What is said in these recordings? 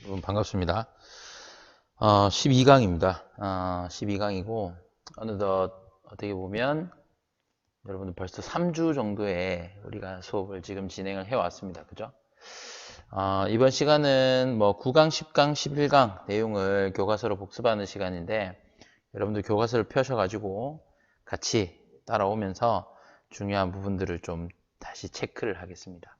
여러분 반갑습니다. 12강입니다. 12강이고 어느덧 어떻게 보면 여러분들 벌써 3주 정도의 우리가 수업을 지금 진행을 해왔습니다. 그죠? 이번 시간은 뭐 9강, 10강, 11강 내용을 교과서로 복습하는 시간인데 여러분들 교과서를 펴셔가지고 같이 따라오면서 중요한 부분들을 좀 다시 체크를 하겠습니다.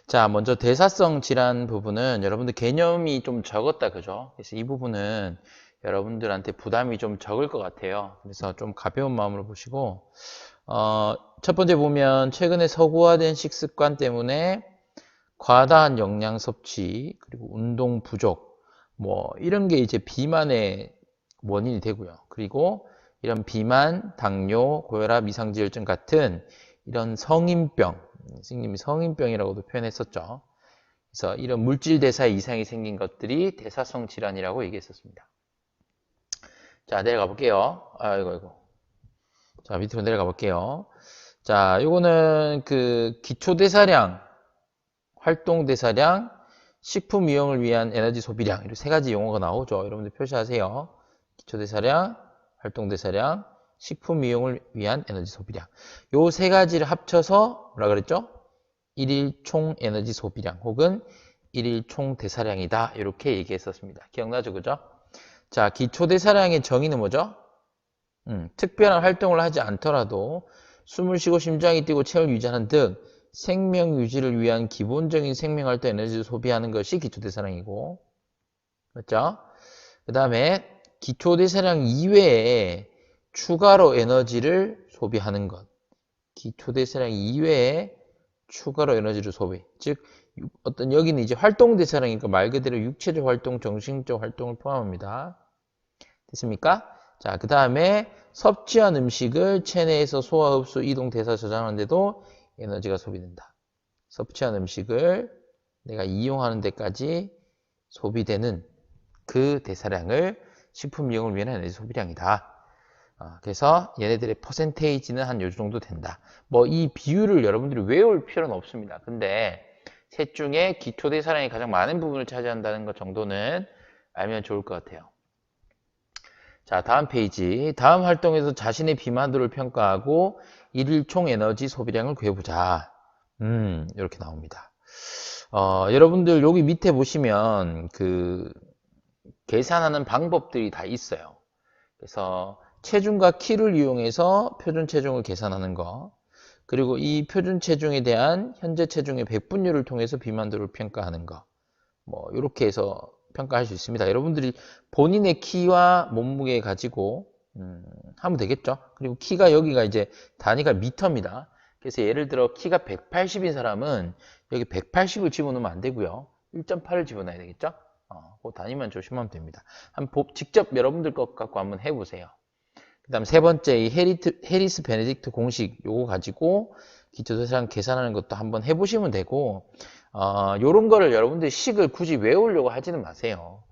자, 먼저 대사성 질환 부분은 여러분들 개념이 좀 적었다, 그죠? 그래서 이 부분은 여러분들한테 부담이 좀 적을 것 같아요. 그래서 좀 가벼운 마음으로 보시고, 첫 번째 보면 최근에 서구화된 식습관 때문에 과다한 영양 섭취, 그리고 운동 부족, 뭐, 이런 게 이제 비만의 원인이 되고요. 그리고 이런 비만, 당뇨, 고혈압, 이상지혈증 같은 이런 성인병, 선생님이 성인병이라고도 표현했었죠. 그래서 이런 물질 대사 이상이 생긴 것들이 대사성 질환이라고 얘기했었습니다. 자, 내려가 볼게요. 아이고. 자, 밑으로 내려가 볼게요. 자, 요거는 그 기초대사량, 활동대사량, 식품 이용을 위한 에너지 소비량, 이렇게 세 가지 용어가 나오죠. 여러분들 표시하세요. 기초대사량, 활동대사량, 식품 이용을 위한 에너지 소비량. 요 세 가지를 합쳐서 뭐라 그랬죠? 일일 총 에너지 소비량 혹은 일일 총 대사량이다. 이렇게 얘기했었습니다. 기억나죠? 그죠? 자, 기초대사량의 정의는 뭐죠? 특별한 활동을 하지 않더라도 숨을 쉬고 심장이 뛰고 체온을 유지하는 등 생명 유지를 위한 기본적인 생명활동 에너지를 소비하는 것이 기초대사량이고, 맞죠? 그 다음에 기초대사량 이외에 추가로 에너지를 소비하는 것. 기초대사량 이외에 추가로 에너지를 소비. 즉, 어떤 여기는 이제 활동대사량이니까 말 그대로 육체적 활동, 정신적 활동을 포함합니다. 됐습니까? 자, 그 다음에 섭취한 음식을 체내에서 소화, 흡수, 이동, 대사, 저장하는데도 에너지가 소비된다. 섭취한 음식을 내가 이용하는 데까지 소비되는 그 대사량을 식품 이용을 위한 에너지 소비량이다. 그래서 얘네들의 퍼센테이지는 한 요 정도 된다. 뭐 이 비율을 여러분들이 외울 필요는 없습니다. 근데 셋 중에 기초대사량이 가장 많은 부분을 차지한다는 것 정도는 알면 좋을 것 같아요. 자, 다음 페이지. 다음 활동에서 자신의 비만도를 평가하고 일일 총 에너지 소비량을 구해보자. 이렇게 나옵니다. 여러분들 여기 밑에 보시면 그 계산하는 방법들이 다 있어요. 그래서 체중과 키를 이용해서 표준 체중을 계산하는 거, 그리고 이 표준 체중에 대한 현재 체중의 백분율을 통해서 비만도를 평가하는 거, 뭐 이렇게 해서 평가할 수 있습니다. 여러분들이 본인의 키와 몸무게 가지고 하면 되겠죠. 그리고 키가 여기가 이제 단위가 미터입니다. 그래서 예를 들어 키가 180인 사람은 여기 180을 집어넣으면 안 되고요. 1.8을 집어넣어야 되겠죠. 그 단위만 조심하면 됩니다. 직접 여러분들 것 갖고 한번 해보세요. 그 다음 세 번째 이 해리스 베네딕트 공식 요거 가지고 기초대사량 계산하는 것도 한번 해보시면 되고 요런 거를 여러분들 식을 굳이 외우려고 하지는 마세요.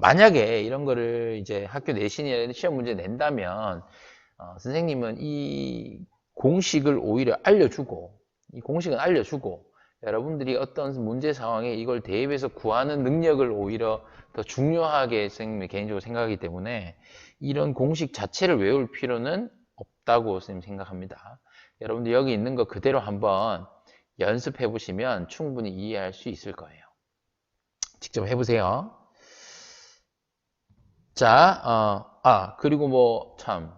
만약에 이런 거를 이제 학교 내신이나 시험 문제 낸다면 선생님은 이 공식을 오히려 알려주고 이 공식은 알려주고 여러분들이 어떤 문제 상황에 이걸 대입해서 구하는 능력을 오히려 더 중요하게 선생님이 개인적으로 생각하기 때문에 이런 공식 자체를 외울 필요는 없다고 선생님 생각합니다. 여러분들 여기 있는 거 그대로 한번 연습해 보시면 충분히 이해할 수 있을 거예요. 직접 해보세요. 자, 그리고 뭐 참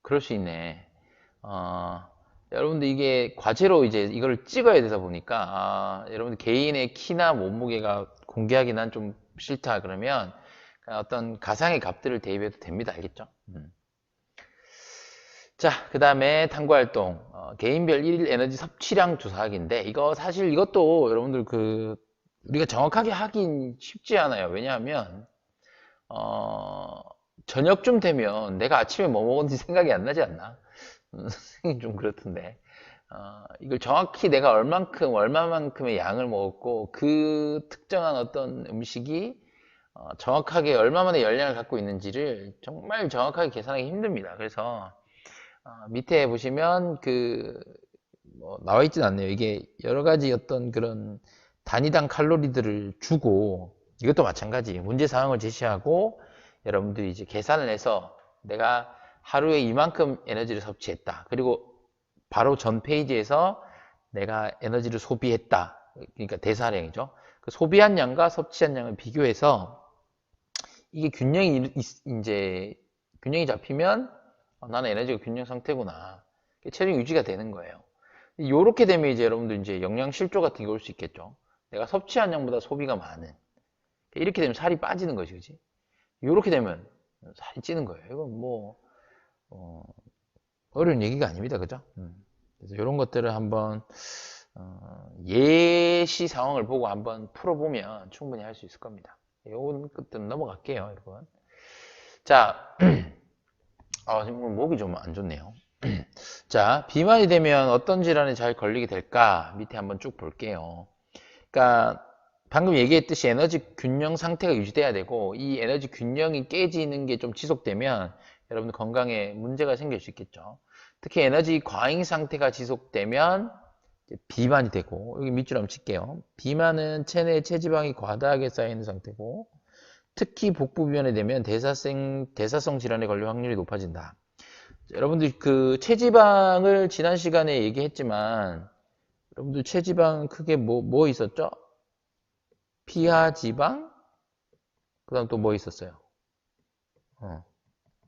그럴 수 있네. 여러분들 이게 과제로 이제 이걸 찍어야 되다 보니까 여러분들 개인의 키나 몸무게가 공개하기 난 좀 싫다 그러면 어떤 가상의 값들을 대입해도 됩니다. 알겠죠? 자, 그 다음에 탐구활동 개인별 1일 에너지 섭취량 조사하기인데 이거 사실 이것도 여러분들 우리가 정확하게 하긴 쉽지 않아요. 왜냐하면 저녁쯤 되면 내가 아침에 뭐 먹었는지 생각이 안 나지 않나? 선생님 좀 그렇던데 이걸 정확히 내가 얼마만큼의 양을 먹었고 그 특정한 어떤 음식이 정확하게 얼마만의 열량을 갖고 있는지를 정말 정확하게 계산하기 힘듭니다. 그래서 밑에 보시면 뭐 나와 있진 않네요. 이게 여러 가지 어떤 그런 단위당 칼로리들을 주고 이것도 마찬가지. 문제 상황을 제시하고 여러분들이 이제 계산을 해서 내가 하루에 이만큼 에너지를 섭취했다. 그리고 바로 전 페이지에서 내가 에너지를 소비했다. 그러니까 대사량이죠. 그 소비한 양과 섭취한 양을 비교해서 이게 균형이 잡히면 나는 에너지가 균형 상태구나. 체중 유지가 되는 거예요. 이렇게 되면 이제 여러분들 이제 영양 실조 같은 게 올 수 있겠죠. 내가 섭취한 양보다 소비가 많은. 이렇게 되면 살이 빠지는 거지, 그지? 이렇게 되면 살이 찌는 거예요. 이건 뭐 어려운 얘기가 아닙니다, 그죠? 그래서 이런 것들을 한번 예시 상황을 보고 한번 풀어보면 충분히 할 수 있을 겁니다. 이런 것들은 넘어갈게요, 여러분. 자, 지금 목이 좀 안 좋네요. 자, 비만이 되면 어떤 질환에 잘 걸리게 될까? 밑에 한번 쭉 볼게요. 그러니까 방금 얘기했듯이 에너지 균형 상태가 유지돼야 되고 이 에너지 균형이 깨지는 게 좀 지속되면 여러분들 건강에 문제가 생길 수 있겠죠. 특히 에너지 과잉 상태가 지속되면 비만이 되고, 여기 밑줄 한번 칠게요. 비만은 체내에 체지방이 과다하게 쌓여있는 상태고, 특히 복부 비만이 되면 대사성 질환에 걸릴 확률이 높아진다. 여러분들 그 체지방을 지난 시간에 얘기했지만, 여러분들 체지방 크게 뭐 있었죠? 피하지방? 그 다음 또 뭐 있었어요?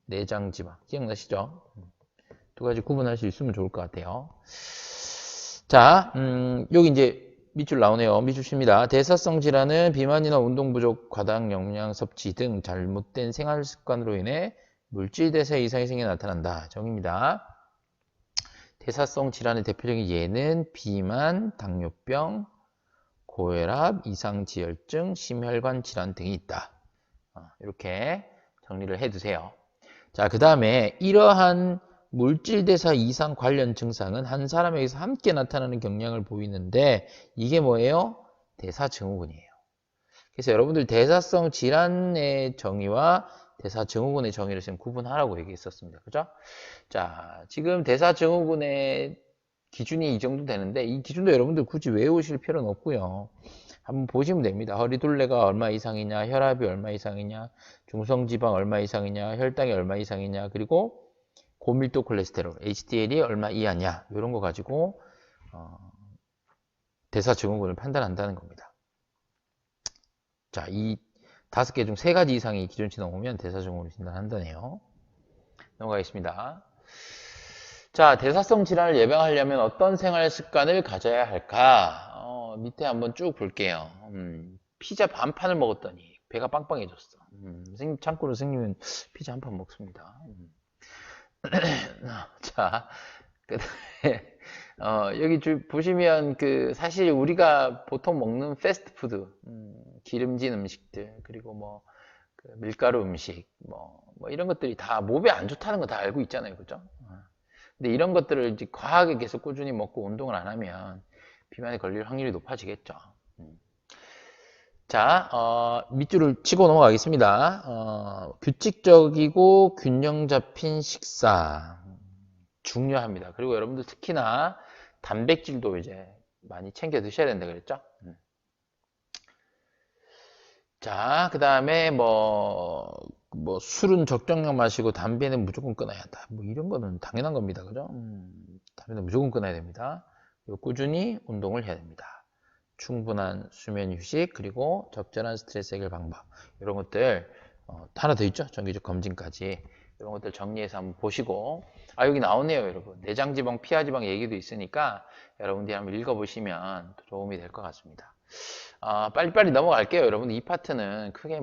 내장지방. 기억나시죠? 두 가지 구분할 수 있으면 좋을 것 같아요. 자, 여기 이제 밑줄 나오네요. 밑줄 칩니다. 대사성 질환은 비만이나 운동 부족, 과당 영양 섭취 등 잘못된 생활 습관으로 인해 물질 대사 이상이 생겨 나타난다. 정입니다. 대사성 질환의 대표적인 예는 비만, 당뇨병, 고혈압, 이상지혈증, 심혈관 질환 등이 있다. 이렇게 정리를 해두세요. 자, 그 다음에 이러한 물질대사 이상 관련 증상은 한 사람에게서 함께 나타나는 경향을 보이는데 이게 뭐예요? 대사증후군이에요. 그래서 여러분들 대사성 질환의 정의와 대사증후군의 정의를 지금 구분하라고 얘기했었습니다. 그죠? 자, 지금 대사증후군의 기준이 이 정도 되는데 이 기준도 여러분들 굳이 외우실 필요는 없고요. 한번 보시면 됩니다. 허리둘레가 얼마 이상이냐, 혈압이 얼마 이상이냐, 중성지방 얼마 이상이냐, 혈당이 얼마 이상이냐, 그리고 고밀도 콜레스테롤, HDL이 얼마 이하냐 이런 거 가지고 대사증후군을 판단한다는 겁니다. 자, 이 5개 중 3가지 이상의 기준치 넘으면 대사증후군을 진단한다네요. 넘어가겠습니다. 자, 대사성 질환을 예방하려면 어떤 생활 습관을 가져야 할까? 밑에 한번 쭉 볼게요. 피자 반판을 먹었더니 배가 빵빵해졌어. 참고로 선생님은 피자 한 판 먹습니다. 자, 여기 보시면 사실 우리가 보통 먹는 패스트푸드, 기름진 음식들, 그리고 밀가루 음식, 이런 것들이 다 몸에 안 좋다는 거 다 알고 있잖아요. 그죠? 근데 이런 것들을 이제 과하게 계속 꾸준히 먹고 운동을 안 하면 비만에 걸릴 확률이 높아지겠죠. 자, 밑줄을 치고 넘어가겠습니다. 규칙적이고 균형 잡힌 식사 중요합니다. 그리고 여러분들 특히나 단백질도 이제 많이 챙겨 드셔야 된다 그랬죠? 자, 그 다음에 술은 적정량 마시고 담배는 무조건 끊어야 한다. 이런 거는 당연한 겁니다. 그죠? 담배는 무조건 끊어야 됩니다. 그리고 꾸준히 운동을 해야 됩니다. 충분한 수면 휴식, 그리고 적절한 스트레스 해결 방법. 이런 것들, 하나 더 있죠? 정기적 검진까지. 이런 것들 정리해서 한번 보시고. 여기 나오네요, 여러분. 내장지방, 피하지방 얘기도 있으니까 여러분들이 한번 읽어보시면 도움이 될 것 같습니다. 빨리빨리 넘어갈게요. 여러분, 이 파트는 크게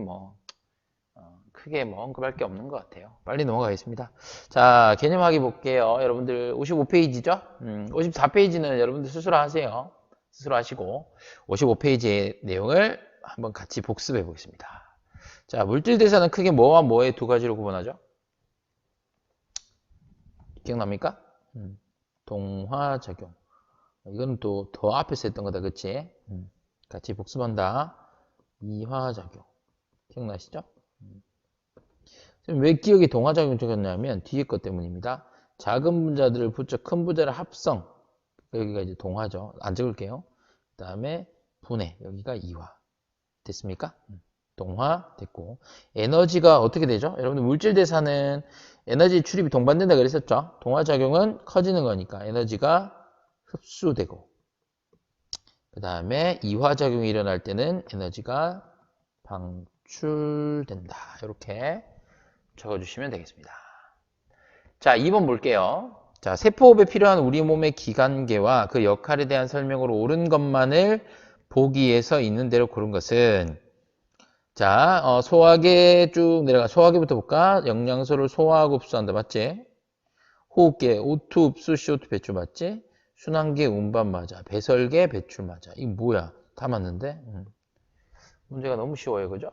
언급할 게 없는 것 같아요. 빨리 넘어가겠습니다. 자, 개념하기 볼게요. 여러분들 55페이지죠? 54페이지는 여러분들 스스로 하세요. 스스로 하시고 55페이지의 내용을 한번 같이 복습해 보겠습니다. 자, 물질대사는 크게 뭐와 뭐의 두 가지로 구분하죠? 기억납니까? 동화작용. 이건 또 더 앞에서 했던 거다, 그치? 같이 복습한다. 이화작용. 기억나시죠? 왜 기억에 동화작용 적였냐면 뒤에 것 때문입니다. 작은 분자들을 붙여 큰 분자를 합성. 여기가 이제 동화죠. 안 적을게요. 그 다음에 분해. 여기가 이화. 됐습니까? 동화됐고, 에너지가 어떻게 되죠? 여러분들 물질 대사는 에너지 출입이 동반된다 그랬었죠? 동화작용은 커지는 거니까 에너지가 흡수되고, 그 다음에 이화작용이 일어날 때는 에너지가 방출된다. 이렇게 적어주시면 되겠습니다. 자, 2번 볼게요. 자, 세포호흡에 필요한 우리 몸의 기관계와 그 역할에 대한 설명으로 옳은 것만을 보기 위해서 있는 대로 고른 것은, 자, 소화계 쭉 내려가. 소화계부터 볼까? 영양소를 소화하고 흡수한다. 맞지? 호흡계, O2 흡수, CO2 배출 맞지? 순환계 운반 맞아. 배설계 배출 맞아. 이게 뭐야? 다 맞는데? 문제가 너무 쉬워요. 그죠?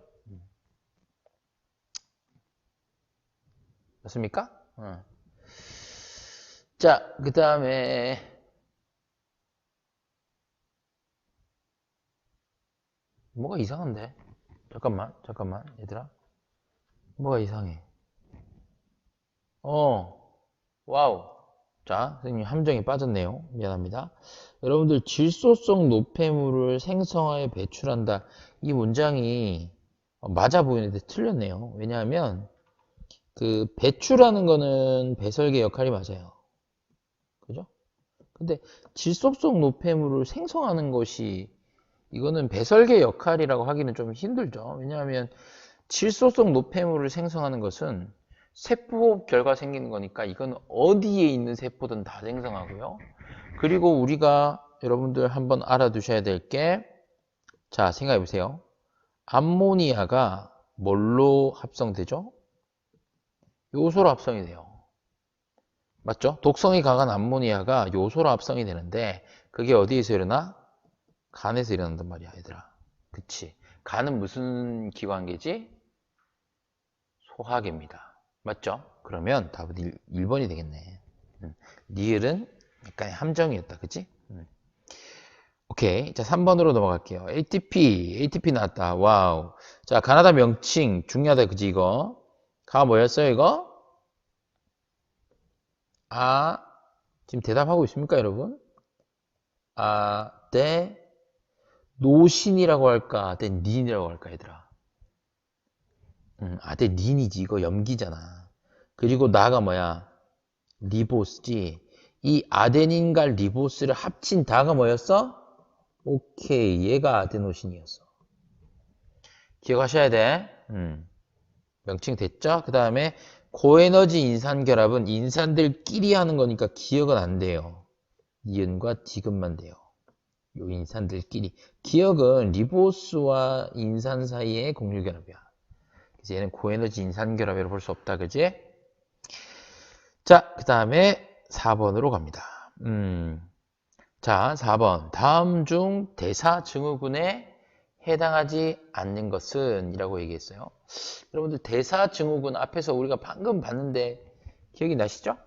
맞습니까? 자, 그 다음에 뭐가 이상한데? 잠깐만, 얘들아. 뭐가 이상해? 와우. 자, 선생님 함정에 빠졌네요. 미안합니다. 여러분들 질소성 노폐물을 생성하여 배출한다. 이 문장이 맞아 보이는데 틀렸네요. 왜냐하면 그 배출하는 거는 배설계 역할이 맞아요. 그죠? 근데 질소성 노폐물을 생성하는 것이 이거는 배설계 역할이라고 하기는 좀 힘들죠. 왜냐하면 질소성 노폐물을 생성하는 것은 세포호흡 결과 생기는 거니까 이건 어디에 있는 세포든 다 생성하고요. 그리고 우리가 여러분들 한번 알아두셔야 될 게, 자, 생각해 보세요. 암모니아가 뭘로 합성되죠? 요소로 합성이 돼요. 맞죠? 독성이 강한 암모니아가 요소로 합성이 되는데 그게 어디에서 일어나? 간에서 일어난단 말이야, 얘들아. 그치? 간은 무슨 기관계지? 소화계입니다. 맞죠? 그러면 답은 1번이 되겠네. 니을은 약간의 함정이었다. 그치? 오케이. 자, 3번으로 넘어갈게요. ATP 나왔다. 와우. 자, 가나다 명칭 중요하다. 그치, 이거? 가 뭐였어요, 이거? 지금 대답하고 있습니까, 여러분? 노신이라고 할까? 닌이라고 할까, 얘들아? 닌이지. 이거 염기잖아. 그리고 나가 뭐야? 리보스지. 이 아데닌과 리보스를 합친 다가 뭐였어? 오케이. 얘가 아데노신이었어. 기억하셔야 돼. 명칭 됐죠? 그 다음에 고에너지 인산결합은 인산들끼리 하는 거니까 기억은 안 돼요. 니은과 디귿만 돼요. 요 인산들끼리. 기억은 리보스와 인산 사이의 공유결합이야. 그래서 얘는 고에너지 인산결합이라고 볼 수 없다. 그지? 자, 그 다음에 4번으로 갑니다. 자, 4번. 다음 중 대사증후군에 해당하지 않는 것은 이라고 얘기했어요. 여러분들 대사증후군 앞에서 우리가 방금 봤는데 기억이 나시죠?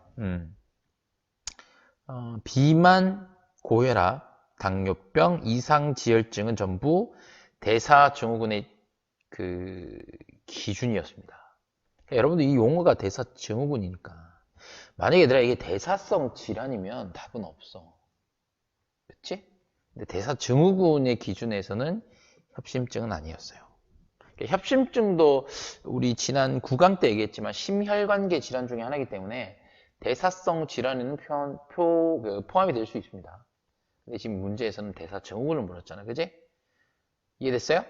비만, 고혈압, 당뇨병, 이상지혈증은 전부 대사증후군의 그 기준이었습니다. 그러니까 여러분들 이 용어가 대사증후군이니까 만약에 얘들아 이게 대사성 질환이면 답은 없어. 그치? 근데 대사증후군의 기준에서는 협심증은 아니었어요. 협심증도 우리 지난 9강 때 얘기했지만 심혈관계 질환 중에 하나이기 때문에 대사성 질환에는 포함이 될 수 있습니다. 근데 지금 문제에서는 대사증후군을 물었잖아. 그지? 이해됐어요?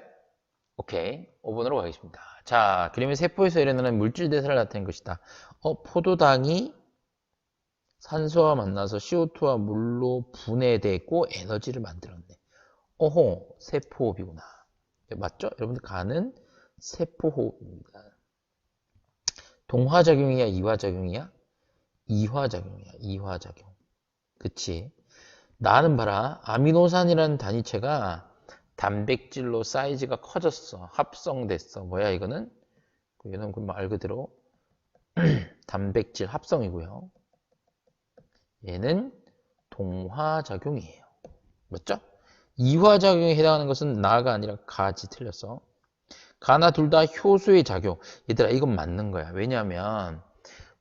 오케이. 5번으로 가겠습니다. 자, 그러면 세포에서 일어나는 물질 대사를 나타낸 것이다. 포도당이 산소와 만나서 CO2와 물로 분해되고 에너지를 만들었네. 오호, 세포호흡이구나. 맞죠? 여러분들 간은 세포호흡입니다. 동화작용이야, 이화작용이야? 이화작용이야, 이화작용. 그치? 나는 봐라. 아미노산이라는 단위체가 단백질로 사이즈가 커졌어. 합성됐어. 뭐야, 이거는? 이거는 말 그대로 단백질 합성이고요. 얘는 동화작용이에요. 맞죠? 이화작용에 해당하는 것은 나가 아니라 가지. 틀렸어. 가나 둘 다 효소의 작용. 얘들아, 이건 맞는 거야. 왜냐하면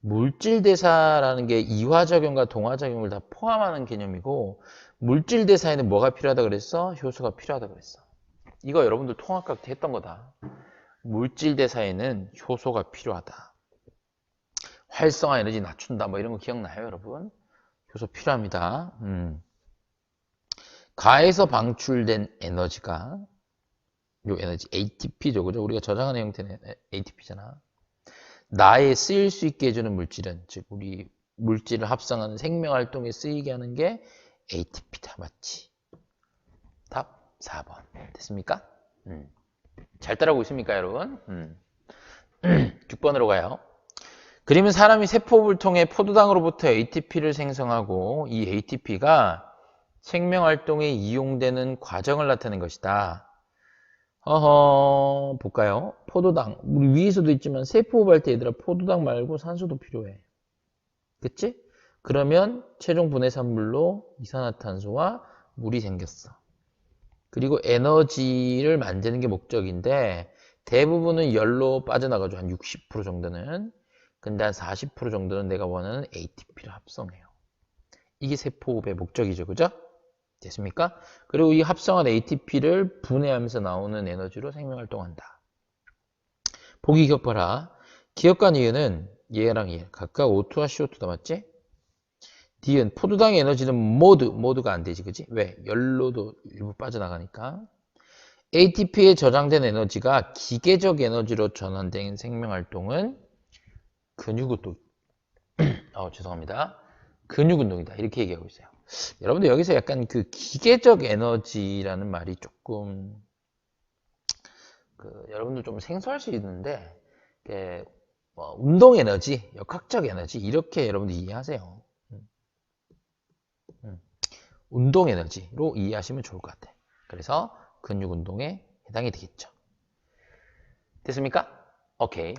물질대사라는 게 이화작용과 동화작용을 다 포함하는 개념이고 물질대사에는 뭐가 필요하다 그랬어? 효소가 필요하다 그랬어. 이거 여러분들 통합학 때 했던 거다. 물질 대사에는 효소가 필요하다. 활성화 에너지 낮춘다. 뭐 이런 거 기억나요, 여러분? 효소 필요합니다. 가에서 방출된 에너지가 요 에너지 ATP죠. 그죠? 우리가 저장하는 형태는 ATP잖아. 나에 쓰일 수 있게 해주는 물질은, 즉 우리 물질을 합성하는 생명활동에 쓰이게 하는 게 ATP다. 맞지? 답 4번. 됐습니까? 잘 따라오고 있습니까, 여러분? 6번으로 가요. 그림은 사람이 세포를 통해 포도당으로부터 ATP를 생성하고 이 ATP가 생명활동에 이용되는 과정을 나타낸 것이다. 볼까요? 포도당. 우리 위에서도 있지만 세포호흡할 때 얘들아 포도당 말고 산소도 필요해. 그치? 그러면 최종 분해산물로 이산화탄소와 물이 생겼어. 그리고 에너지를 만드는 게 목적인데 대부분은 열로 빠져나가죠. 한 60% 정도는. 근데 한 40% 정도는 내가 원하는 ATP를 합성해요. 이게 세포호흡의 목적이죠. 그죠? 됐습니까? 그리고 이 합성한 ATP를 분해하면서 나오는 에너지로 생명활동한다. 보기 기억봐라. 기억관 이은은 얘랑 얘 각각 O2와 CO2다. 맞지? D은 포도당의 에너지는 모두가 안 되지. 그지? 왜? 열로도 일부 빠져나가니까. ATP에 저장된 에너지가 기계적 에너지로 전환된 생명활동은 근육운동. 죄송합니다. 근육운동이다. 이렇게 얘기하고 있어요. 여러분들 여기서 약간 그 기계적 에너지라는 말이 조금 여러분들 좀 생소할 수 있는데 운동 에너지, 역학적 에너지 이렇게 여러분들 이해하세요. 운동 에너지로 이해하시면 좋을 것 같아요. 그래서 근육 운동에 해당이 되겠죠. 됐습니까? 오케이.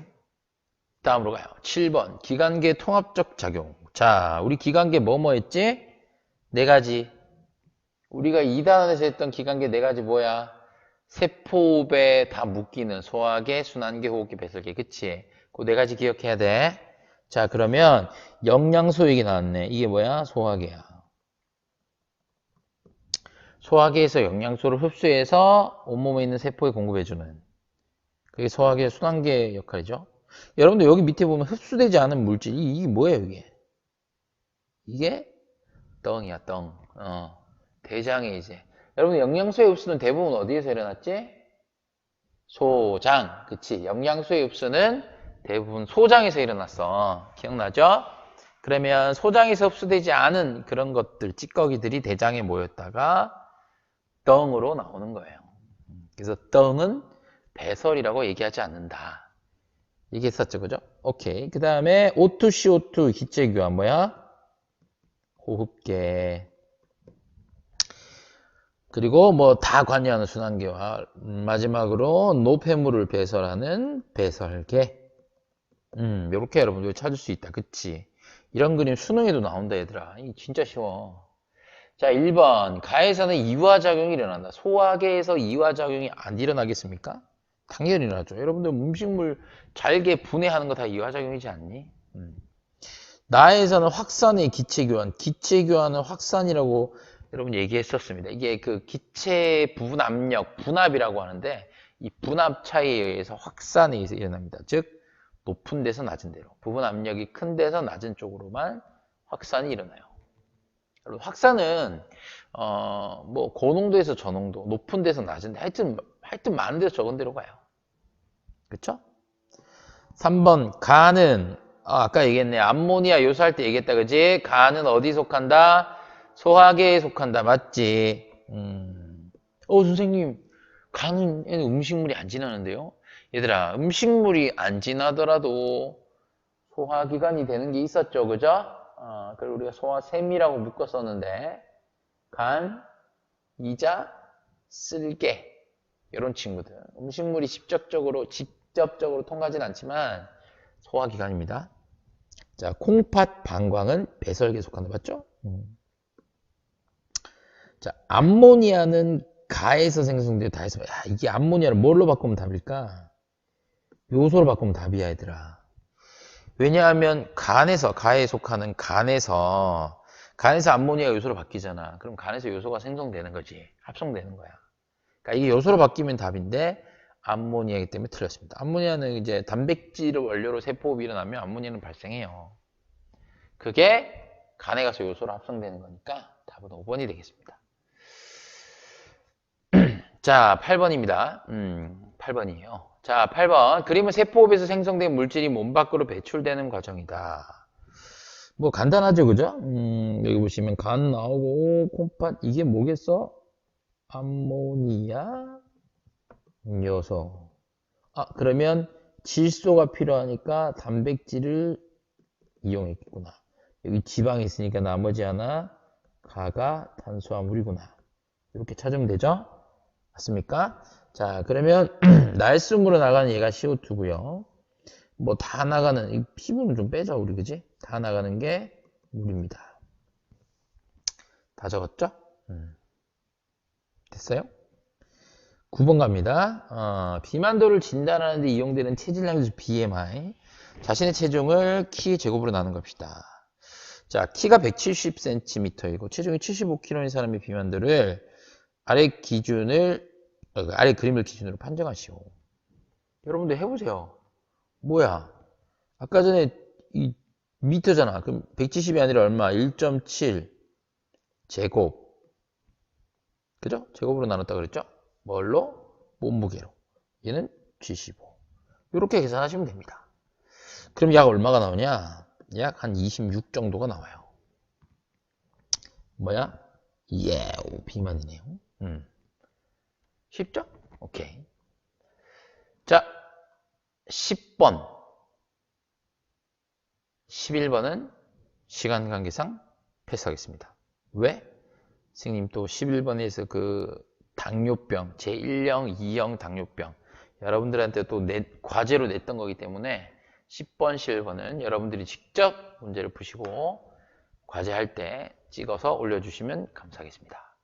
다음으로 가요. 7번 기관계 통합적 작용. 자, 우리 기관계 뭐뭐 했지? 네 가지. 우리가 2단원에서 했던 기관계 네 가지 뭐야? 세포호흡에 다 묶이는 소화계, 순환계, 호흡계, 배설계. 그치? 그 네 가지 기억해야 돼. 자, 그러면 영양소 얘기 나왔네. 이게 뭐야? 소화계야. 소화계에서 영양소를 흡수해서 온몸에 있는 세포에 공급해주는. 그게 소화계, 순환계 역할이죠. 여러분들 여기 밑에 보면 흡수되지 않은 물질. 이게 뭐예요, 이게? 이게 덩이야, 덩. 대장에 이제. 여러분 영양소의 흡수는 대부분 어디에서 일어났지? 소장. 그치? 영양소의 흡수는 대부분 소장에서 일어났어. 기억나죠? 그러면 소장에서 흡수되지 않은 그런 것들, 찌꺼기들이 대장에 모였다가 덩으로 나오는 거예요. 그래서 덩은 배설이라고 얘기하지 않는다. 얘기했었죠, 그죠? 오케이. 그 다음에 O2, CO2 기체 교환 뭐야? 호흡계. 그리고 뭐 다 관여하는 순환계와 마지막으로 노폐물을 배설하는 배설계. 이렇게 여러분들 찾을 수 있다. 그치? 이런 그림 수능에도 나온다, 얘들아. 이 진짜 쉬워. 자, 1번. 가에서는 이화작용이 일어난다. 소화계에서 이화작용이 안 일어나겠습니까? 당연히 일어나죠. 여러분들 음식물 잘게 분해하는 거 다 이화작용이지 않니? 나에서는 확산의 기체교환. 기체교환은 확산이라고 여러분 얘기했었습니다. 이게 그 기체 부분 압력, 분압이라고 하는데 이 분압 차이에 의해서 확산이 일어납니다. 즉 높은 데서 낮은 데로. 부분 압력이 큰 데서 낮은 쪽으로만 확산이 일어나요. 여러분 확산은 뭐 고농도에서 저농도, 높은 데서 낮은 데 하여튼 많은 데서 적은 데로 가요. 그렇죠? 3번 간은 아까 얘기했네. 암모니아 요소할 때 얘기했다. 그지? 간은 어디 속한다? 소화계에 속한다. 맞지? 선생님 간은 음식물이 안 지나는데요? 얘들아 음식물이 안 지나더라도 소화기관이 되는 게 있었죠. 그죠? 그리고 우리가 소화샘이라고 묶었었는데 간, 이자, 쓸개 이런 친구들 음식물이 직접적으로 통과하진 않지만 소화기관입니다. 자, 콩팥, 방광은 배설계에 속한다. 맞죠? 자, 암모니아는 가에서 생성되고 다에서. 이게 암모니아를 뭘로 바꾸면 답일까? 요소로 바꾸면 답이야, 얘들아. 왜냐하면 가에 속하는 간에서 암모니아 요소로 바뀌잖아. 그럼 간에서 요소가 생성되는 거지. 합성되는 거야. 그러니까 이게 요소로 바뀌면 답인데 암모니아이기 때문에 틀렸습니다. 암모니아는 이제 단백질을 원료로 세포호흡이 일어나면 암모니아는 발생해요. 그게 간에 가서 요소로 합성되는 거니까 답은 5번이 되겠습니다. 자, 8번입니다. 8번이에요. 자, 8번. 그림은 세포호흡에서 생성된 물질이 몸 밖으로 배출되는 과정이다. 뭐 간단하죠, 그죠? 여기 보시면 간 나오고 콩팥 이게 뭐겠어? 암모니아 요소. 아, 그러면 질소가 필요하니까 단백질을 이용했구나. 여기 지방이 있으니까 나머지 하나 가가 탄수화물이구나. 이렇게 찾으면 되죠? 맞습니까? 자, 그러면 날숨으로 나가는 얘가 CO2고요. 뭐 다 나가는 이 피부는 좀 빼자 우리 그지? 다 나가는 게 물입니다. 다 적었죠? 됐어요? 9번 갑니다. 비만도를 진단하는 데 이용되는 체질량지수 BMI. 자신의 체중을 키 제곱으로 나눈 겁시다. 자, 키가 170cm이고 체중이 75kg인 사람의 비만도를 아래 그림을 기준으로 판정하시오. 여러분들 해보세요. 뭐야? 아까 전에 이 미터잖아. 그럼 170이 아니라 얼마? 1.7 제곱. 그죠? 제곱으로 나눴다 그랬죠? 뭘로? 몸무게로. 얘는 75. 이렇게 계산하시면 됩니다. 그럼 약 얼마가 나오냐? 약 한 26 정도가 나와요. 뭐야? 예, 비만이네요. 쉽죠? 오케이. 자, 10번. 11번은 시간 관계상 패스하겠습니다. 왜? 선생님 또 11번에서 그 당뇨병, 제1형, 2형 당뇨병 여러분들한테 또 과제로 냈던 거기 때문에 10번, 11번은 여러분들이 직접 문제를 푸시고 과제할 때 찍어서 올려주시면 감사하겠습니다.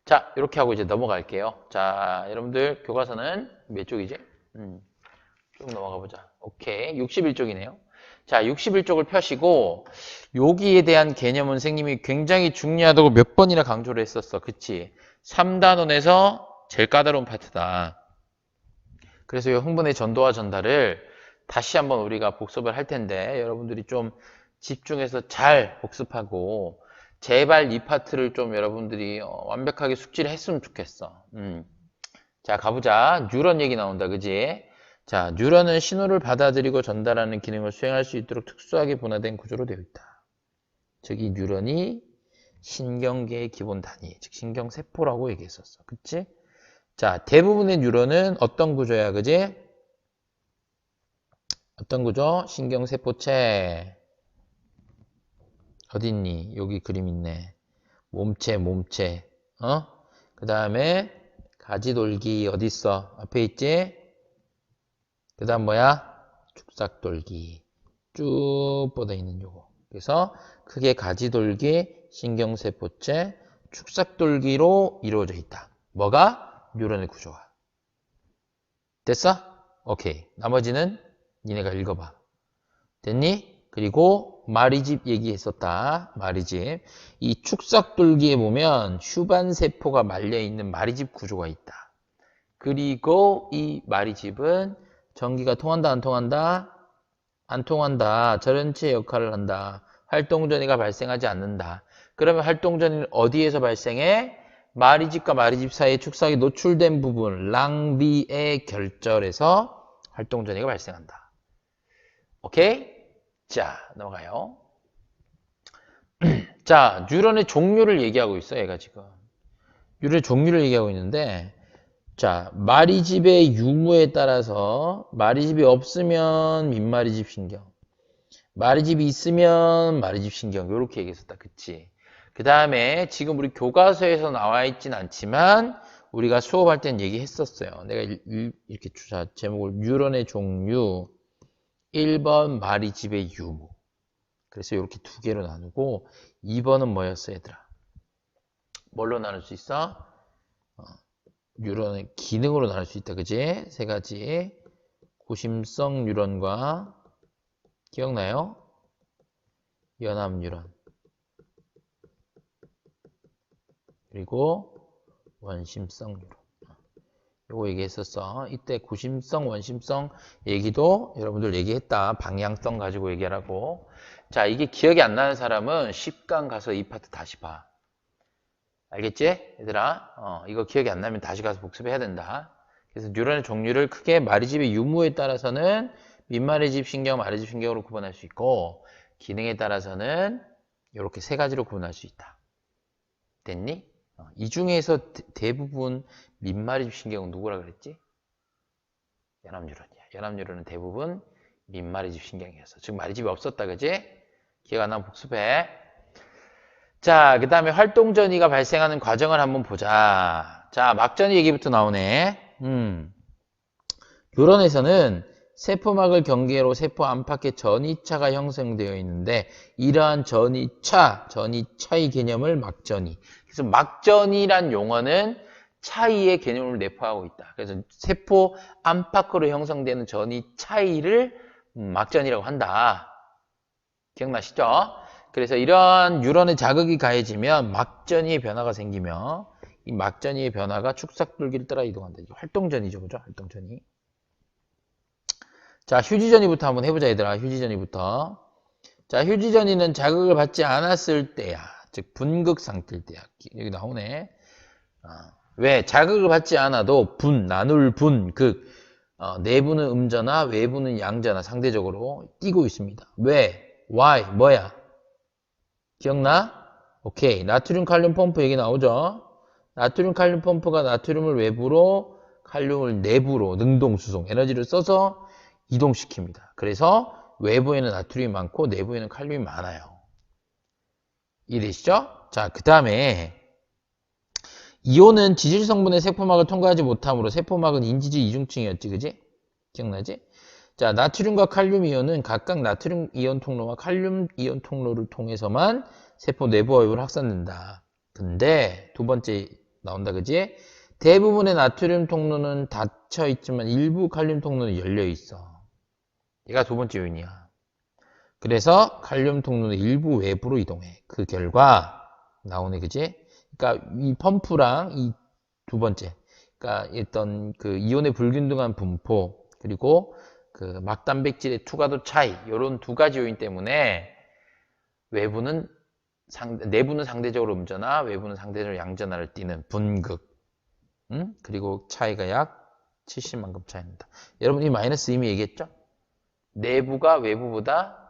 자, 이렇게 하고 이제 넘어갈게요. 자, 여러분들 교과서는 몇 쪽이지? 쭉 넘어가 보자. 오케이, 61쪽이네요. 자, 61쪽을 펴시고 여기에 대한 개념은 선생님이 굉장히 중요하다고 몇 번이나 강조를 했었어. 그치? 3단원에서 제일 까다로운 파트다. 그래서 이 흥분의 전도와 전달을 다시 한번 우리가 복습을 할 텐데 여러분들이 좀 집중해서 잘 복습하고 제발 이 파트를 좀 여러분들이 완벽하게 숙지를 했으면 좋겠어. 자, 가보자. 뉴런 얘기 나온다. 그지? 자, 뉴런은 신호를 받아들이고 전달하는 기능을 수행할 수 있도록 특수하게 분화된 구조로 되어 있다. 즉, 이 뉴런이 신경계의 기본 단위, 즉 신경세포라고 얘기했었어. 그치? 자, 대부분의 뉴런은 어떤 구조야, 그지? 어떤 구조? 신경세포체. 어딨니? 여기 그림 있네. 몸체. 그 다음에 가지돌기 어딨어? 앞에 있지? 그 다음 뭐야? 축삭돌기. 쭉 뻗어 있는 요거. 그래서 크게 가지돌기, 신경세포체, 축삭돌기로 이루어져 있다. 뭐가? 뉴런의 구조가. 됐어? 오케이. 나머지는 니네가 읽어봐. 됐니? 그리고 마리집 얘기했었다. 마리집. 이 축삭돌기에 보면 휴반세포가 말려있는 마리집 구조가 있다. 그리고 이 마리집은 전기가 통한다, 안 통한다? 안 통한다. 절연체 역할을 한다. 활동전이가 발생하지 않는다. 그러면 활동전이는 어디에서 발생해? 마리집과 마리집 사이에 축삭이 노출된 부분, 랑비의 결절에서 활동전이가 발생한다. 오케이? 자, 넘어가요. 자, 뉴런의 종류를 얘기하고 있어, 얘가 지금. 뉴런의 종류를 얘기하고 있는데, 자, 마리집의 유무에 따라서 마리집이 없으면 민마리집 신경, 마리집이 있으면 마리집 신경 이렇게 얘기했었다. 그치? 그 다음에 지금 우리 교과서에서 나와 있진 않지만 우리가 수업할 땐 얘기했었어요. 내가 이렇게 주자 제목을 뉴런의 종류 1번 마리집의 유무. 그래서 이렇게 두 개로 나누고 2번은 뭐였어 얘들아? 뭘로 나눌 수 있어? 뉴런의 기능으로 나눌 수 있다. 그지? 세 가지. 고심성 뉴런과 기억나요? 연합 뉴런. 그리고 원심성 뉴런. 요거 얘기했었어. 이때 구심성, 원심성 얘기도 여러분들 얘기했다. 방향성 가지고 얘기하라고. 자, 이게 기억이 안 나는 사람은 10강 가서 이 파트 다시 봐. 알겠지? 얘들아, 이거 기억이 안 나면 다시 가서 복습해야 된다. 그래서 뉴런의 종류를 크게 마리집의 유무에 따라서는 민마리집 신경, 마리집 신경으로 구분할 수 있고, 기능에 따라서는 이렇게 세 가지로 구분할 수 있다. 됐니? 이 중에서 대부분 민마리집 신경은 누구라 그랬지? 연합뉴런이야. 연합뉴런은 대부분 민마리집 신경이었어. 즉 마리집이 없었다, 그지? 기억 안 나면 복습해. 자, 그 다음에 활동전이가 발생하는 과정을 한번 보자. 자, 막전이 얘기부터 나오네. 뉴런에서는 세포막을 경계로 세포 안팎에 전이차가 형성되어 있는데 이러한 전이차의 개념을 막전이. 그래서 막전이란 용어는 차이의 개념을 내포하고 있다. 그래서 세포 안팎으로 형성되는 전이차이를 막전이라고 한다. 기억나시죠? 그래서 이러한 뉴런의 자극이 가해지면 막전이의 변화가 생기며 이 막전이의 변화가 축삭돌기를 따라 이동한다. 활동전이죠, 그죠? 활동전이. 자, 휴지전이부터 한번 해보자, 얘들아. 휴지전이부터. 자, 휴지전이는 자극을 받지 않았을 때야. 즉, 분극 상태일 때야. 여기 나오네. 왜? 자극을 받지 않아도 나눌 분극. 내부는 음전화, 외부는 양전화 상대적으로 띄고 있습니다. 왜? why? 뭐야? 기억나? 오케이. 나트륨 칼륨 펌프 얘기 나오죠? 나트륨 칼륨 펌프가 나트륨을 외부로, 칼륨을 내부로 능동수송, 에너지를 써서 이동시킵니다. 그래서 외부에는 나트륨이 많고 내부에는 칼륨이 많아요. 이해되시죠? 자, 그 다음에 이온은 지질 성분의 세포막을 통과하지 못하므로 세포막은 인지질 이중층이었지, 그지? 기억나지? 자, 나트륨과 칼륨 이온은 각각 나트륨 이온 통로와 칼륨 이온 통로를 통해서만 세포 내부 외부로 확산된다. 근데 두 번째 나온다, 그지? 대부분의 나트륨 통로는 닫혀 있지만 일부 칼륨 통로는 열려 있어. 얘가 두 번째 요인이야. 그래서 칼륨 통로는 일부 외부로 이동해. 그 결과 나오네, 그지? 그러니까 이 펌프랑 이 두 번째, 그러니까 어떤 그 이온의 불균등한 분포 그리고 그 막단백질의 투과도 차이, 이런 두 가지 요인 때문에 내부는 상대적으로 음전화, 외부는 상대적으로 양전화를 띠는 분극. 그리고 차이가 약 70만큼 차이입니다. 여러분 이 마이너스 이미 얘기했죠? 내부가 외부보다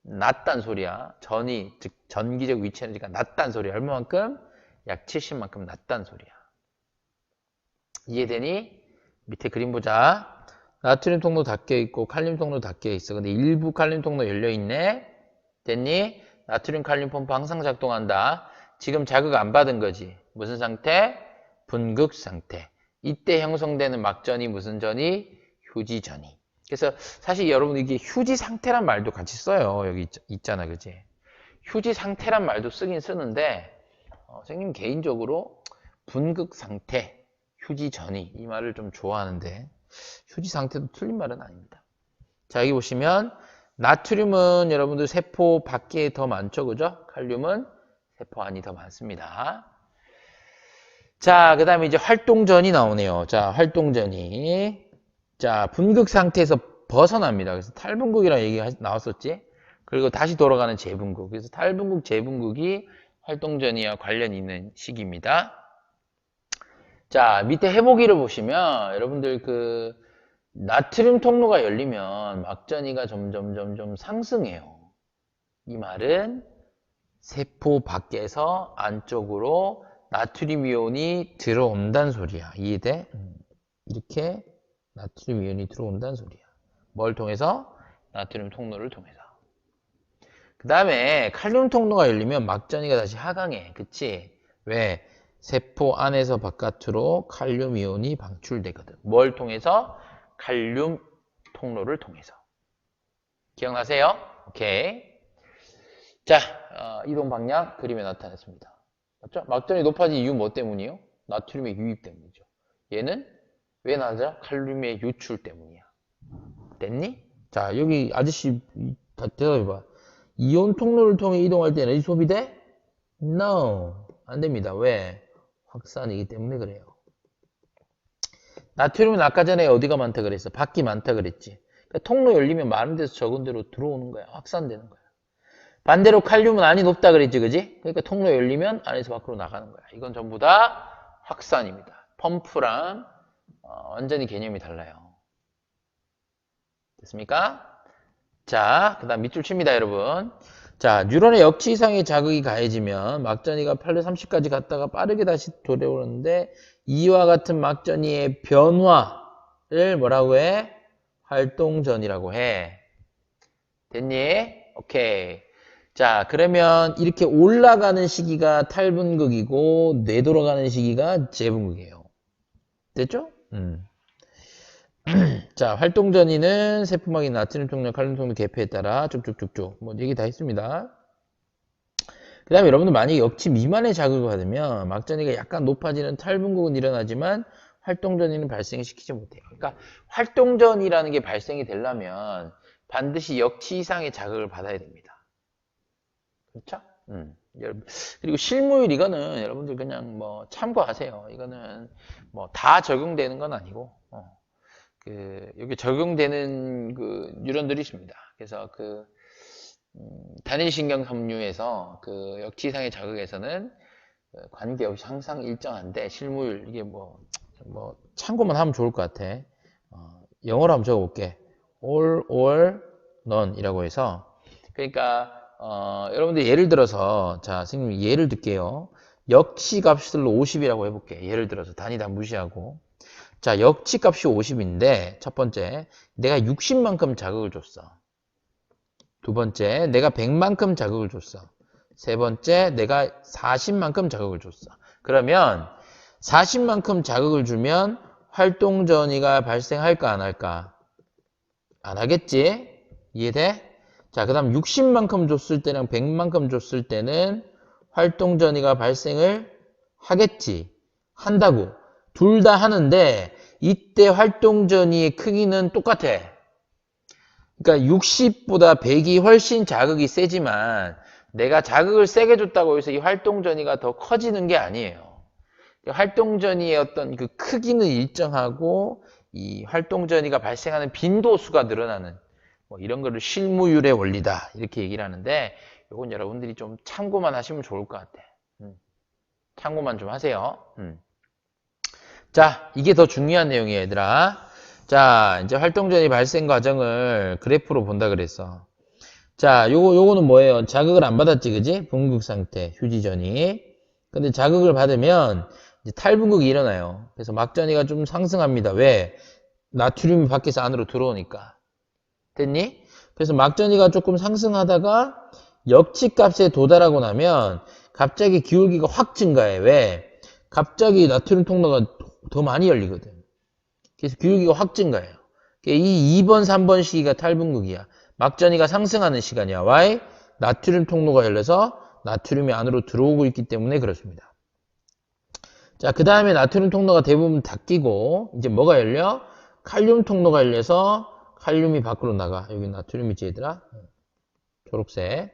낮단 소리야. 즉 전기적 위치 에너지가 낮단 소리야. 얼마만큼? 약 70만큼 낮단 소리야. 이해되니? 밑에 그림 보자. 나트륨 통로 닫혀 있고 칼륨 통로 닫혀 있어. 근데 일부 칼륨 통로 열려 있네. 됐니? 나트륨 칼륨 펌프 항상 작동한다. 지금 자극 안 받은 거지. 무슨 상태? 분극 상태. 이때 형성되는 막전이 무슨 전이? 휴지전이. 그래서 사실 여러분 이게 휴지 상태란 말도 같이 써요. 여기 있잖아, 그지? 휴지 상태란 말도 쓰긴 쓰는데 선생님 개인적으로 분극 상태, 휴지전이 이 말을 좀 좋아하는데 휴지 상태도 틀린 말은 아닙니다. 자, 여기 보시면 나트륨은 여러분들 세포 밖에 더 많죠, 그죠? 칼륨은 세포 안이 더 많습니다. 자, 그 다음에 이제 활동전이 나오네요. 자, 활동전이. 자, 분극 상태에서 벗어납니다. 그래서 탈분극이라는 얘기가 나왔었지. 그리고 다시 돌아가는 재분극. 그래서 탈분극, 재분극이 활동전이와 관련이 있는 시기입니다. 자, 밑에 해보기를 보시면 여러분들 그 나트륨 통로가 열리면 막전이가 점점 상승해요. 이 말은 세포 밖에서 안쪽으로 나트륨 이온이 들어온다는 소리야. 이해돼? 이렇게 나트륨 이온이 들어온다는 소리야. 뭘 통해서? 나트륨 통로를 통해서. 그 다음에 칼륨 통로가 열리면 막전이가 다시 하강해. 그치? 왜? 세포 안에서 바깥으로 칼륨 이온이 방출되거든. 뭘 통해서? 칼륨 통로를 통해서. 기억나세요? 오케이. 자, 이동 방향 그림에 나타냈습니다. 맞죠? 막전이 높아진 이유 뭐 때문이에요? 나트륨의 유입 때문이죠. 얘는 왜 낮아? 칼륨의 유출 때문이야. 됐니? 자, 여기 아저씨 대답해봐. 이온 통로를 통해 이동할 때 에너지 소비돼? No. 안 됩니다. 왜? 확산이기 때문에 그래요. 나트륨은 아까 전에 어디가 많다 그랬어? 밖이 많다 그랬지. 그러니까 통로 열리면 많은 데서 적은 데로 들어오는 거야. 확산되는 거야. 반대로 칼륨은 안이 높다 그랬지, 그지? 그러니까 통로 열리면 안에서 밖으로 나가는 거야. 이건 전부 다 확산입니다. 펌프랑 완전히 개념이 달라요. 됐습니까? 자, 그 다음 밑줄 칩니다, 여러분. 자, 뉴런의 역치 이상의 자극이 가해지면 막전이가 8로 30까지 갔다가 빠르게 다시 돌아오는데 이와 같은 막전이의 변화를 뭐라고 해? 활동전이라고 해. 됐니? 오케이. 자, 그러면 이렇게 올라가는 시기가 탈분극이고 뇌돌아가는 시기가 재분극이에요. 됐죠? 자, 활동전이는 세포막이 나트륨 총량, 칼륨 총량 개폐에 따라 쭉쭉쭉쭉 뭐 얘기 다 했습니다. 그 다음에 여러분들 만약에 역치 미만의 자극을 받으면 막전이가 약간 높아지는 탈분극은 일어나지만 활동전이는 발생시키지 못해요. 그러니까 활동전이라는 게 발생이 되려면 반드시 역치 이상의 자극을 받아야 됩니다. 그렇죠? 그리고 실무율 이거는 여러분들 그냥 뭐 참고하세요. 이거는 뭐 다 적용되는 건 아니고 여기 적용되는 그 뉴런들이 있습니다. 그래서 단일신경 섬유에서 역치 이상의 자극에서는 관계없이 항상 일정한데 실무율 이게 뭐 참고만 하면 좋을 것 같아. 영어로 한번 적어볼게. all or none 이라고 해서 그러니까 여러분들 예를 들어서 자 선생님 예를 들게요. 역치 값들로 50이라고 해볼게. 예를 들어서 단위 다 무시하고 자 역치 값이 50인데 첫 번째 내가 60만큼 자극을 줬어. 두 번째 내가 100만큼 자극을 줬어. 세 번째 내가 40만큼 자극을 줬어. 그러면 40만큼 자극을 주면 활동전이가 발생할까 안 할까? 안 하겠지? 이해돼? 자, 그 다음 60만큼 줬을 때랑 100만큼 줬을 때는 활동전이가 발생을 하겠지. 한다고. 둘 다 하는데 이때 활동전이의 크기는 똑같아. 그러니까 60보다 100이 훨씬 자극이 세지만 내가 자극을 세게 줬다고 해서 이 활동전이가 더 커지는 게 아니에요. 활동전이의 어떤 그 크기는 일정하고 이 활동전이가 발생하는 빈도수가 늘어나는 뭐 이런 거를 실무율의 원리다 이렇게 얘기를 하는데 이건 여러분들이 좀 참고만 하시면 좋을 것 같아. 참고만 좀 하세요. 자, 이게 더 중요한 내용이에요, 얘들아. 자, 이제 활동전이 발생 과정을 그래프로 본다 그랬어. 자, 요거는 뭐예요? 자극을 안 받았지, 그지? 분극 상태, 휴지전이. 근데 자극을 받으면 이제 탈분극이 일어나요. 그래서 막전이가 좀 상승합니다. 왜? 나트륨이 밖에서 안으로 들어오니까. 됐니? 그래서 막전이가 조금 상승하다가 역치값에 도달하고 나면 갑자기 기울기가 확 증가해. 왜? 갑자기 나트륨 통로가 더 많이 열리거든. 그래서 기울기가 확 증가해요. 이 2번, 3번 시기가 탈분극이야. 막전이가 상승하는 시간이야. Why? 나트륨 통로가 열려서 나트륨이 안으로 들어오고 있기 때문에 그렇습니다. 자, 그 다음에 나트륨 통로가 대부분 닫히고 이제 뭐가 열려? 칼륨 통로가 열려서 칼륨이 밖으로 나가. 여기 나트륨이지 얘들아. 초록색.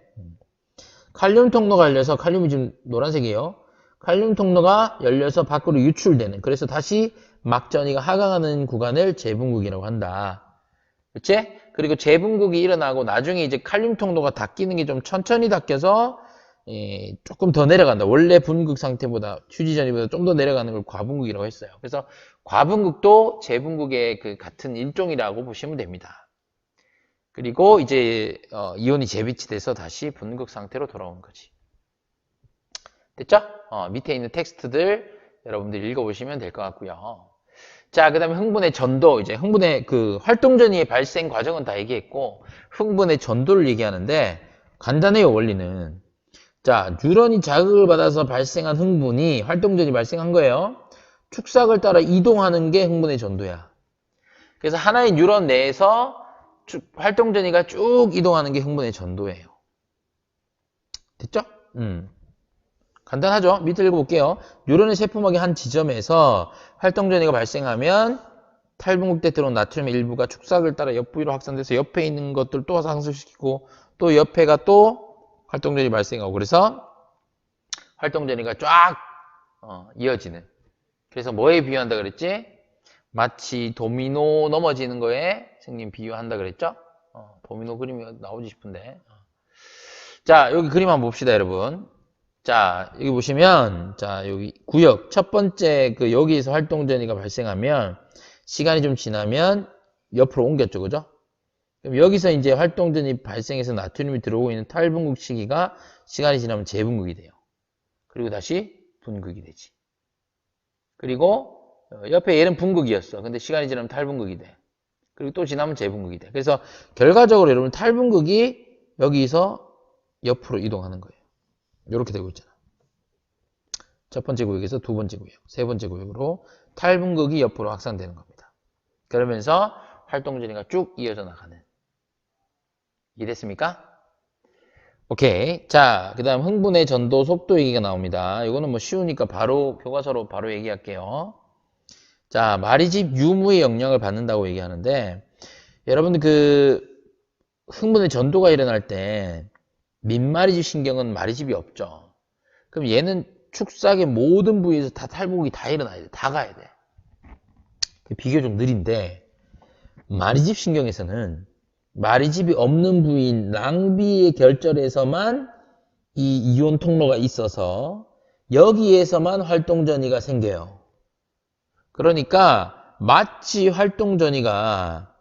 칼륨 통로가 열려서 칼륨이 지금 노란색이에요. 칼륨 통로가 열려서 밖으로 유출되는. 그래서 다시 막전이가 하강하는 구간을 재분극이라고 한다. 그치? 그리고 재분극이 일어나고 나중에 이제 칼륨 통로가 닫히는 게 좀 천천히 닫혀서 조금 더 내려간다. 원래 분극 상태보다 휴지전이보다 좀 더 내려가는 걸 과분극이라고 했어요. 그래서 과분극도 재분극의 그 같은 일종이라고 보시면 됩니다. 그리고 이제 이온이 재배치돼서 다시 분극 상태로 돌아오는 거지. 됐죠? 밑에 있는 텍스트들 여러분들 읽어보시면 될 것 같고요. 자, 그 다음에 흥분의 전도, 이제 흥분의 그 활동전이의 발생 과정은 다 얘기했고 흥분의 전도를 얘기하는데 간단해요, 원리는. 자, 뉴런이 자극을 받아서 발생한 흥분이 활동전이 발생한 거예요. 축삭을 따라 이동하는 게 흥분의 전도야. 그래서 하나의 뉴런 내에서 활동전이가 쭉 이동하는 게 흥분의 전도예요. 됐죠? 간단하죠? 밑에 읽어볼게요. 뉴런의 세포막의 한 지점에서 활동전이가 발생하면 탈분극 때 들어온 나트륨의 일부가 축삭을 따라 옆 부위로 확산돼서 옆에 있는 것들 또 상승시키고 또 옆에가 또 활동전이 발생하고 그래서 활동전이가 쫙 이어지는. 그래서 뭐에 비유한다 그랬지? 마치 도미노 넘어지는 거에 선생님 비유한다 그랬죠? 도미노 그림이 나오지 싶은데. 자, 여기 그림 한번 봅시다, 여러분. 자, 여기 보시면, 자, 여기 구역. 첫 번째, 여기에서 활동전이가 발생하면, 시간이 좀 지나면 옆으로 옮겼죠, 그죠? 그럼 여기서 이제 활동전이 발생해서 나트륨이 들어오고 있는 탈분극 시기가 시간이 지나면 재분극이 돼요. 그리고 다시 분극이 되지. 그리고 옆에 얘는 분극이었어. 근데 시간이 지나면 탈분극이 돼. 그리고 또 지나면 재분극이 돼. 그래서 결과적으로 여러분 탈분극이 여기서 옆으로 이동하는 거예요. 이렇게 되고 있잖아. 첫 번째 구역에서 두 번째 구역, 세 번째 구역으로 탈분극이 옆으로 확산되는 겁니다. 그러면서 활동전이가 쭉 이어져 나가는. 이해됐습니까? 오케이. 자, 그 다음 흥분의 전도 속도 얘기가 나옵니다. 이거는 뭐 쉬우니까 바로 교과서로 바로 얘기할게요. 자, 마리집 유무의 영향을 받는다고 얘기하는데, 여러분들 흥분의 전도가 일어날 때 민마리집 신경은 마리집이 없죠. 그럼 얘는 축삭의 모든 부위에서 다 탈분극이 다 일어나야 돼. 다 가야 돼. 비교적 느린데, 마리집 신경에서는 마리집이 없는 부위인 랑비의 결절에서만 이 이온 통로가 있어서 여기에서만 활동전이가 생겨요. 그러니까 마치 활동전이가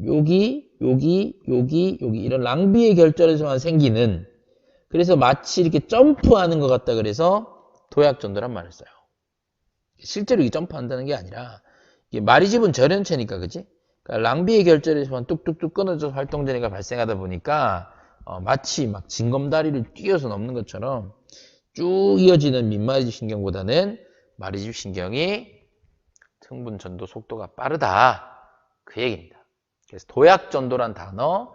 여기 이런 랑비의 결절에서만 생기는, 그래서 마치 이렇게 점프하는 것 같다 그래서 도약전도란 말을 써요. 실제로 이 점프한다는 게 아니라 이게 마리집은 절연체니까, 그지? 그러니까 랑비의 결절에서만 뚝뚝뚝 끊어져서 활동전이가 발생하다 보니까 마치 막 징검다리를 뛰어서 넘는 것처럼 쭉 이어지는 민마리집 신경보다는 마리집 신경이 흥분 전도 속도가 빠르다. 그 얘기입니다. 그래서 도약전도란 단어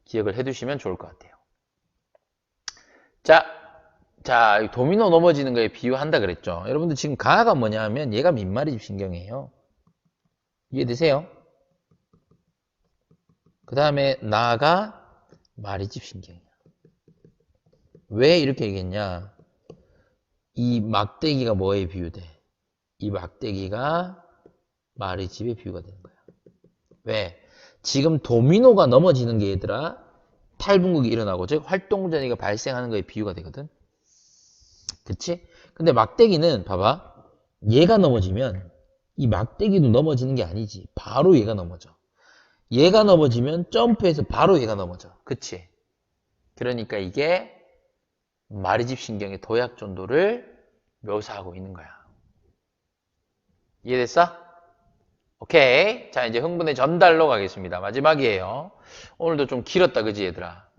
기억을 해두시면 좋을 것 같아요. 자, 도미노 넘어지는 거에 비유한다 그랬죠. 여러분들 지금 가가 뭐냐 하면 얘가 민마리집 신경이에요. 이해되세요? 그 다음에 나가 마리집 신경이야. 왜 이렇게 얘기했냐? 이 막대기가 뭐에 비유돼? 이 막대기가 마리집에 비유가 되는 거야. 왜? 지금 도미노가 넘어지는 게 얘들아 탈분극이 일어나고 즉 활동전이가 발생하는 거에 비유가 되거든. 그치? 근데 막대기는 봐봐. 얘가 넘어지면 이 막대기도 넘어지는 게 아니지. 바로 얘가 넘어져. 얘가 넘어지면 점프해서 바로 얘가 넘어져. 그치? 그러니까 이게 마리집 신경의 도약전도를 묘사하고 있는 거야. 이해됐어? 오케이. 자, 이제 흥분의 전달로 가겠습니다. 마지막이에요. 오늘도 좀 길었다, 그지, 얘들아?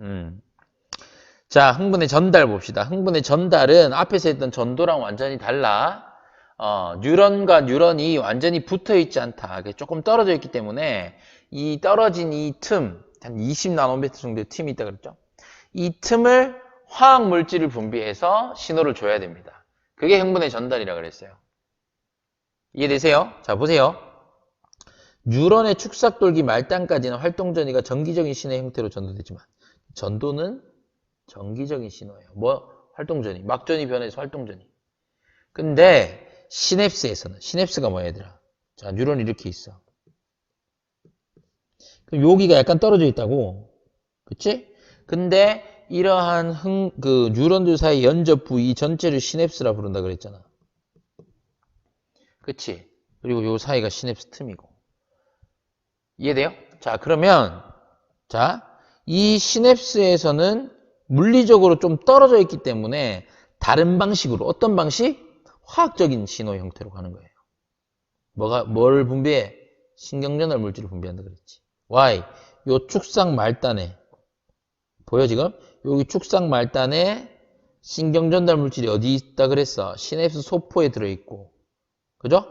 자, 흥분의 전달 봅시다. 흥분의 전달은 앞에서 했던 전도랑 완전히 달라. 뉴런과 뉴런이 완전히 붙어 있지 않다. 조금 떨어져 있기 때문에 이 떨어진 이 틈, 한 20나노미터 정도의 틈이 있다 그랬죠? 이 틈을 화학 물질을 분비해서 신호를 줘야 됩니다. 그게 흥분의 전달이라 그랬어요. 이해되세요? 자, 보세요. 뉴런의 축삭돌기 말단까지는 활동전이가 정기적인 신의 형태로 전도되지만 전도는 정기적인 신호예요. 활동전이. 막전이 변해서 활동전이. 근데 시냅스에서는, 시냅스가 뭐야 얘들아? 자, 뉴런이 이렇게 있어. 그럼 여기가 약간 떨어져 있다고. 그치? 근데 이러한 뉴런들 사이 연접 부위 전체를 시냅스라 부른다 그랬잖아. 그치? 그리고 요 사이가 시냅스 틈이고. 이해돼요? 자, 그러면 이 시냅스에서는 물리적으로 좀 떨어져 있기 때문에 다른 방식으로, 어떤 방식? 화학적인 신호 형태로 가는 거예요. 뭘 분비해? 신경전달 물질을 분비한다 그랬지. Why? 요 축삭 말단에 보여 지금? 여기 축삭 말단에 신경전달 물질이 어디 있다 그랬어? 시냅스 소포에 들어있고, 그죠?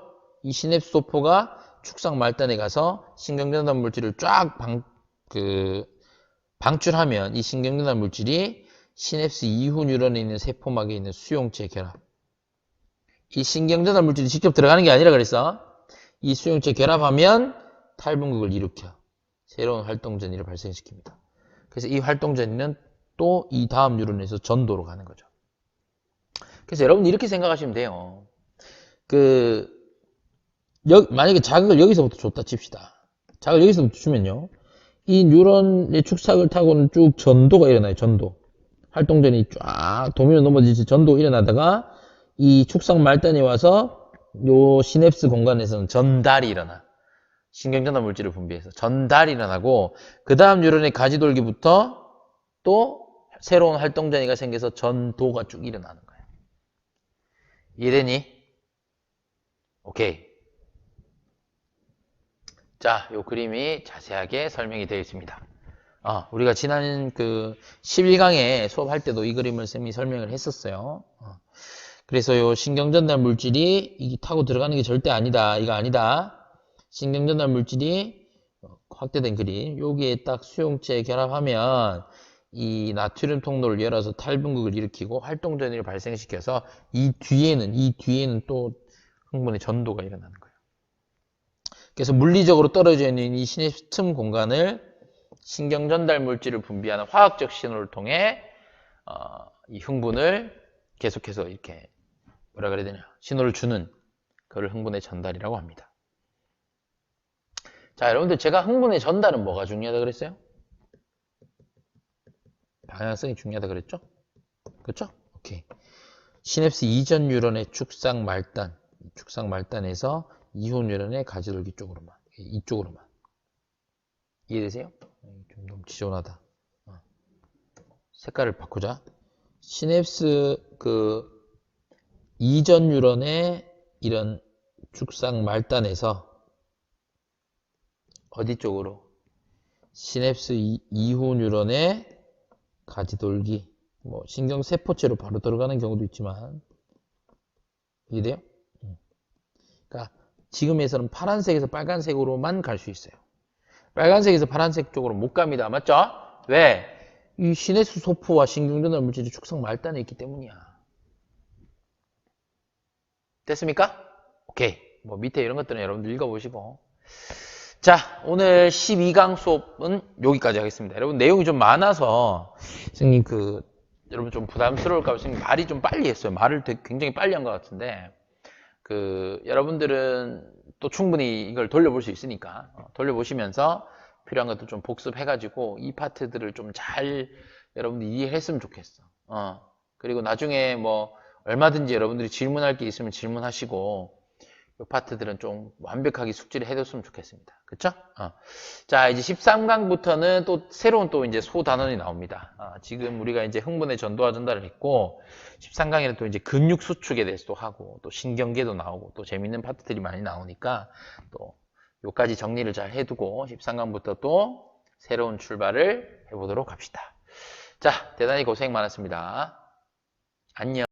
이 시냅스 소포가 축삭 말단에 가서 신경전달 물질을 쫙 방출하면 이 신경전달 물질이 시냅스 이후 뉴런에 있는 세포막에 있는 수용체 결합. 이 신경전달 물질이 직접 들어가는 게 아니라 그랬어. 이 수용체 결합하면 탈분극을 일으켜 새로운 활동전이를 발생시킵니다. 그래서 이 활동전이는 또 이 다음 뉴런에서 전도로 가는 거죠. 그래서 여러분 이렇게 생각하시면 돼요. 만약에 자극을 여기서부터 줬다 칩시다. 자극을 여기서부터 주면요. 이 뉴런의 축삭을 타고는 쭉 전도가 일어나요. 전도. 활동전이 쫙 도미노 넘어지듯이 전도가 일어나다가 이 축삭 말단이 와서 요 시냅스 공간에서는 전달이 일어나. 신경전달 물질을 분비해서 전달이 일어나고 그 다음 뉴런의 가지돌기부터 또 새로운 활동전이가 생겨서 전도가 쭉 일어나는 거예요. 이해되니? 오케이. 자, 요 그림이 자세하게 설명이 되어 있습니다. 우리가 지난 그 11강에 수업할 때도 이 그림을 쌤이 설명을 했었어요. 그래서 요 신경전달 물질이 이게 타고 들어가는 게 절대 아니다. 이거 아니다. 신경전달 물질이 확대된 그림. 여기에 딱 수용체에 결합하면 이 나트륨 통로를 열어서 탈분극을 일으키고 활동전이를 발생시켜서 이 뒤에는 또 흥분의 전도가 일어나는 거예요. 그래서 물리적으로 떨어져 있는 이 시냅스 틈 공간을 신경전달 물질을 분비하는 화학적 신호를 통해 이 흥분을 계속해서 이렇게 뭐라 그래야 되냐 신호를 주는 그걸 흥분의 전달이라고 합니다. 자, 여러분들 제가 흥분의 전달은 뭐가 중요하다 그랬어요? 방향성이 중요하다 그랬죠? 그렇죠? 오케이. 시냅스 이전 뉴런의 축삭 말단에서 이후 뉴런의 가지돌기 쪽으로만, 이쪽으로만. 이해되세요? 좀 너무 지저분하다. 색깔을 바꾸자. 시냅스 그 이전 뉴런의 이런 축삭 말단에서 어디 쪽으로? 시냅스 이후 뉴런의 가지돌기, 뭐 신경세포체로 바로 들어가는 경우도 있지만 이해돼요? 그러니까 지금에서는 파란색에서 빨간색으로만 갈 수 있어요. 빨간색에서 파란색 쪽으로 못 갑니다. 맞죠? 왜? 이 시냅스 소포와 신경전달 물질이 축삭 말단에 있기 때문이야. 됐습니까? 오케이. 뭐 밑에 이런 것들은 여러분들 읽어보시고. 자, 오늘 12강 수업은 여기까지 하겠습니다. 여러분 내용이 좀 많아서 선생님 여러분 좀 부담스러울까 봐 선생님 말이 좀 빨리 했어요. 말을 되게 굉장히 빨리 한 것 같은데 여러분들은 또 충분히 이걸 돌려볼 수 있으니까 돌려보시면서 필요한 것도 좀 복습해가지고 이 파트들을 좀 잘 여러분들이 이해했으면 좋겠어. 그리고 나중에 뭐 얼마든지 여러분들이 질문할 게 있으면 질문하시고 이 파트들은 좀 완벽하게 숙지를 해뒀으면 좋겠습니다. 그쵸? 자, 이제 13강부터는 또 새로운 또 이제 소단원이 나옵니다. 지금 우리가 이제 흥분의 전도와 전달을 했고 13강에는 또 이제 근육 수축에 대해서 또 하고 또 신경계도 나오고 또 재밌는 파트들이 많이 나오니까 또 요까지 정리를 잘 해두고 13강부터 또 새로운 출발을 해보도록 합시다. 자, 대단히 고생 많았습니다. 안녕.